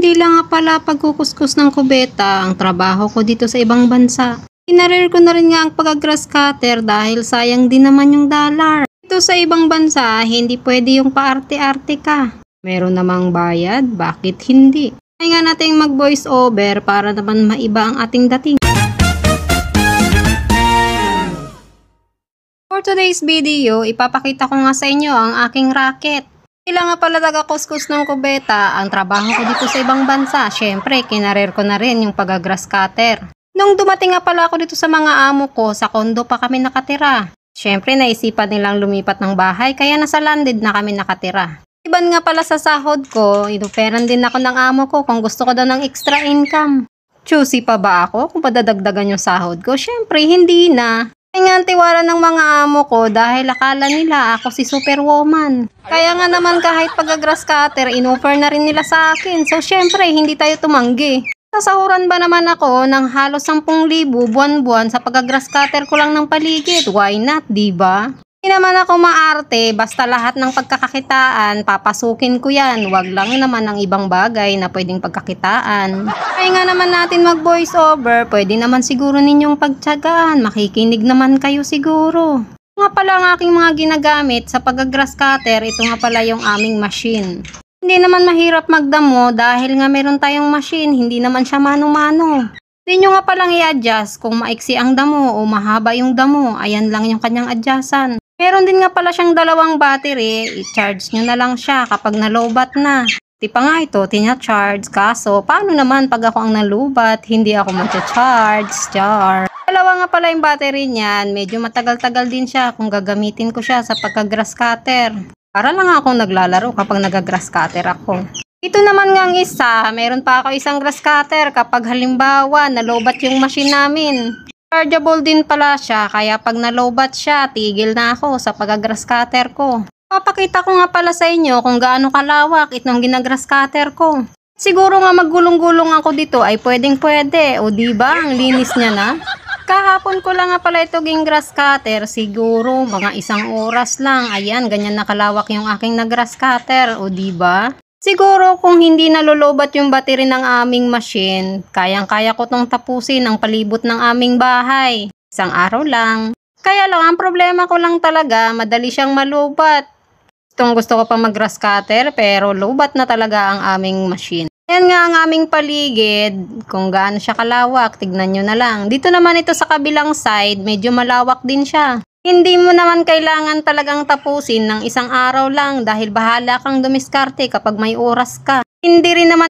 Hindi lang nga pala pagkukuskus ng kubeta ang trabaho ko dito sa ibang bansa. Kinarir ko na rin nga ang pag-grass cutter dahil sayang din naman yung dollar. Dito sa ibang bansa, hindi pwede yung paarte-arte ka. Meron namang bayad, bakit hindi? Kaya nga natin mag-voice over para naman maiba ang ating dating. For today's video, ipapakita ko nga sa inyo ang aking racket. Ilang nga pala taga-kuskus ng kubeta ang trabaho ko dito sa ibang bansa. Syempre, kinarir ko na rin yung pag-grass cutter. Nung dumating nga pala ako dito sa mga amo ko, sa kondo pa kami nakatira. Syempre, naisipan nilang lumipat ng bahay kaya nasa landed na kami nakatira. Iban nga pala sa sahod ko, inuperan din ako ng amo ko kung gusto ko daw ng extra income. Choosy pa ba ako kung padadagdagan yung sahod ko? Syempre, hindi na. Kaya nga ang tiwala ng mga amo ko dahil akala nila ako si superwoman. Kaya nga naman kahit pag-grass cutter, inoffer na rin nila sa akin. So syempre, hindi tayo tumanggi. Sasahuran ba naman ako ng halos 10,000 buwan-buwan sa pag-grass cutter ko lang ng paligid? Why not, diba? Hindi naman ako maarte, basta lahat ng pagkakakitaan, papasukin ko yan. Wag lang naman ang ibang bagay na pwedeng pagkakitaan. Kaya nga naman natin mag-voice over, pwede naman siguro ninyong pagtiyagaan, makikinig naman kayo siguro. Nga pala ang aking mga ginagamit sa pag-grass cutter, ito nga pala yung aming machine. Hindi naman mahirap magdamo dahil nga meron tayong machine, hindi naman siya mano-mano. Hindi nyo nga palang i-adjust kung maiksi ang damo o mahaba yung damo, ayan lang yung kanyang adjustan. Meron din nga pala siyang dalawang battery, i-charge nyo na lang siya kapag nalobat na. Di pa nga ito, tina-charge, kaso paano naman pag ako ang nalubat, hindi ako mag-charge, char. Dalawa nga pala yung battery niyan, medyo matagal-tagal din siya kung gagamitin ko siya sa pagka-grass cutter. Para lang akong naglalaro kapag nag-grass cutter ako. Ito naman nga ang isa, meron pa ako isang grass cutter kapag halimbawa nalobat yung machine namin. Chargeable din pala siya, kaya pag nalobat siya, tigil na ako sa pag-grass cutter ko. Papakita ko nga pala sa inyo kung gaano kalawak itong ginagrass cutter ko. Siguro nga maggulong-gulong ako dito ay pwedeng-pwede, o diba ang linis niya na? Kahapon ko lang nga pala ito grass cutter, siguro mga 1 oras lang. Ayan, ganyan nakalawak yung aking grass cutter, o diba? Siguro kung hindi nalolobat yung battery ng aming machine, kayang-kaya ko tong tapusin ang palibot ng aming bahay. 1 araw lang. Kaya lang, ang problema ko lang talaga, madali siyang malubat. Gusto ko pa mag-grass cutter, pero lobat na talaga ang aming machine. Ayan nga ang aming paligid, kung gaano siya kalawak, tignan nyo na lang. Dito naman ito sa kabilang side, medyo malawak din siya. Hindi mo naman kailangan talagang tapusin ng 1 araw lang dahil bahala kang dumiskarte kapag may oras ka. Hindi rin naman